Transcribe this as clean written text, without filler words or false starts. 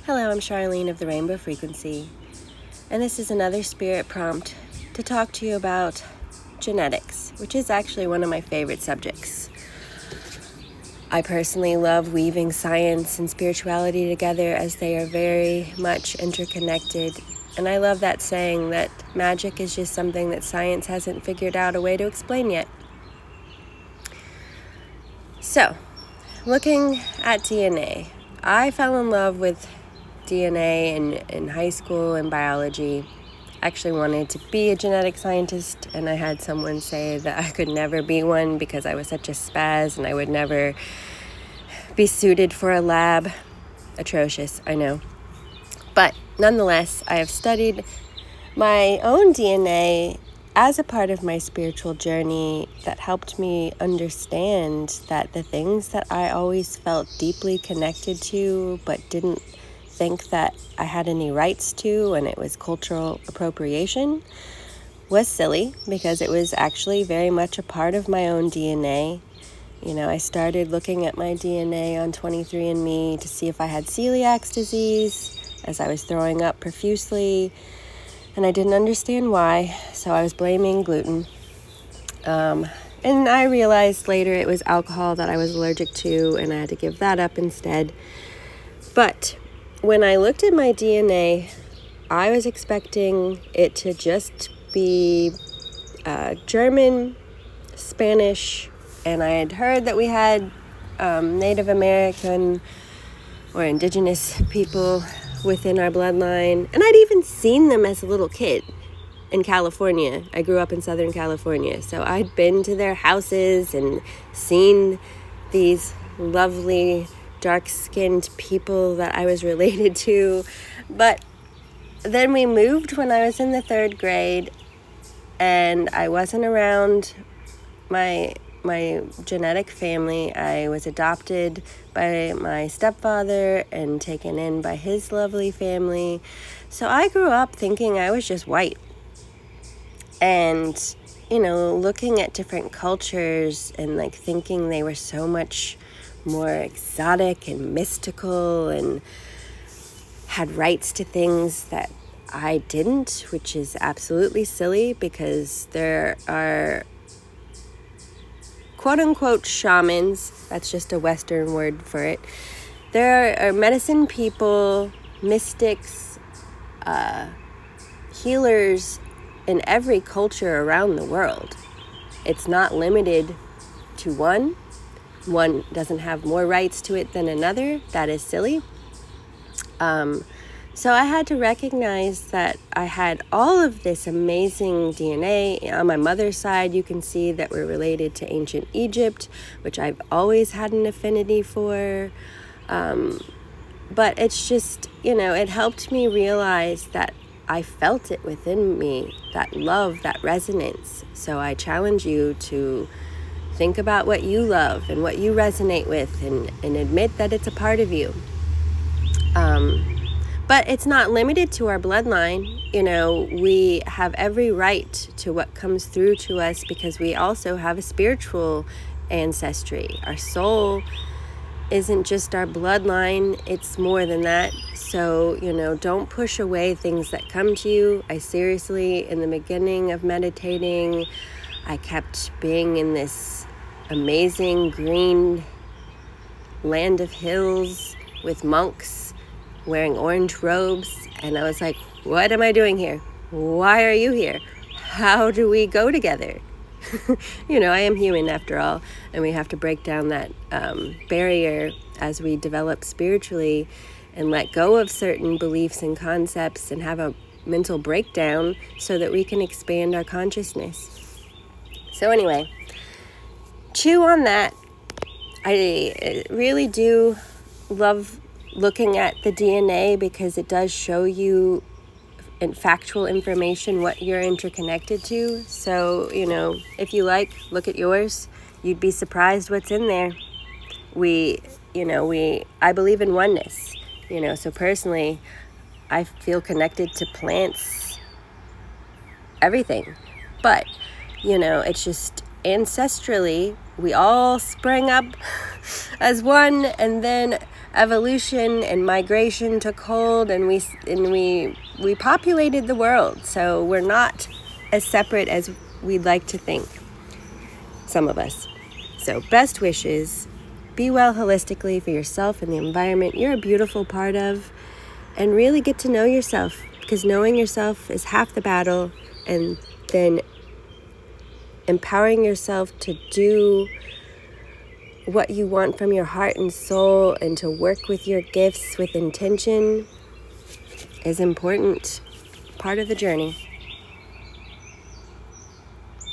Hello, I'm Charlene of the Rainbow Frequency, and this is another spirit prompt to talk to you about genetics, which is actually one of my favorite subjects. I personally love weaving science and spirituality together as they are very much interconnected, and I love that saying that magic is just something that science hasn't figured out a way to explain yet. So, looking at DNA, I fell in love with DNA in high school and biology. Actually wanted to be a genetic scientist, and I had someone say that I could never be one because I was such a spaz and I would never be suited for a lab. Atrocious, I know. But nonetheless, I have studied my own DNA as a part of my spiritual journey that helped me understand that the things that I always felt deeply connected to but didn't think that I had any rights to, and it was cultural appropriation, was silly because it was actually very much a part of my own DNA. I started looking at my DNA on 23andMe to see if I had celiac disease as I was throwing up profusely, and I didn't understand why, so I was blaming gluten. And I realized later it was alcohol that I was allergic to, and I had to give that up instead. But when I looked at my DNA, I was expecting it to just be German, Spanish, and I had heard that we had Native American or indigenous people within our bloodline. And I'd even seen them as a little kid in California. I grew up in Southern California, so I'd been to their houses and seen these lovely dark-skinned people that I was related to. But then we moved when I was in the 3rd grade, and I wasn't around my genetic family. I was adopted by my stepfather and taken in by his lovely family. So I grew up thinking I was just white. And, looking at different cultures and thinking they were so much more exotic and mystical and had rights to things that I didn't, which is absolutely silly because there are quote-unquote shamans. That's just a Western word for it. There are medicine people, mystics, healers in every culture around the world. It's not limited to one. One doesn't have more rights to it than another. That is silly. So I had to recognize that I had all of this amazing DNA. On my mother's side, you can see that we're related to ancient Egypt, which I've always had an affinity for. But it's just, it helped me realize that I felt it within me, that love, that resonance. So I challenge you to think about what you love and what you resonate with and admit that it's a part of you. But it's not limited to our bloodline. We have every right to what comes through to us because we also have a spiritual ancestry. Our soul isn't just our bloodline, it's more than that. So, don't push away things that come to you. I seriously, in the beginning of meditating, I kept being in this amazing green land of hills with monks wearing orange robes, and I was like, what am I doing here? Why are you here? How do we go together? I am human after all, and we have to break down that barrier as we develop spiritually and let go of certain beliefs and concepts and have a mental breakdown so that we can expand our consciousness. So anyway, chew on that. I really do love looking at the DNA because it does show you in factual information what you're interconnected to. So, if you look at yours. You'd be surprised what's in there. I believe in oneness, so personally, I feel connected to plants, everything. But, it's just ancestrally, we all sprang up as one, and then evolution and migration took hold, and we populated the world. So we're not as separate as we'd like to think, some of us. So best wishes. Be well holistically for yourself and the environment you're a beautiful part of, and really get to know yourself, because knowing yourself is half the battle, and then empowering yourself to do what you want from your heart and soul and to work with your gifts with intention is important part of the journey.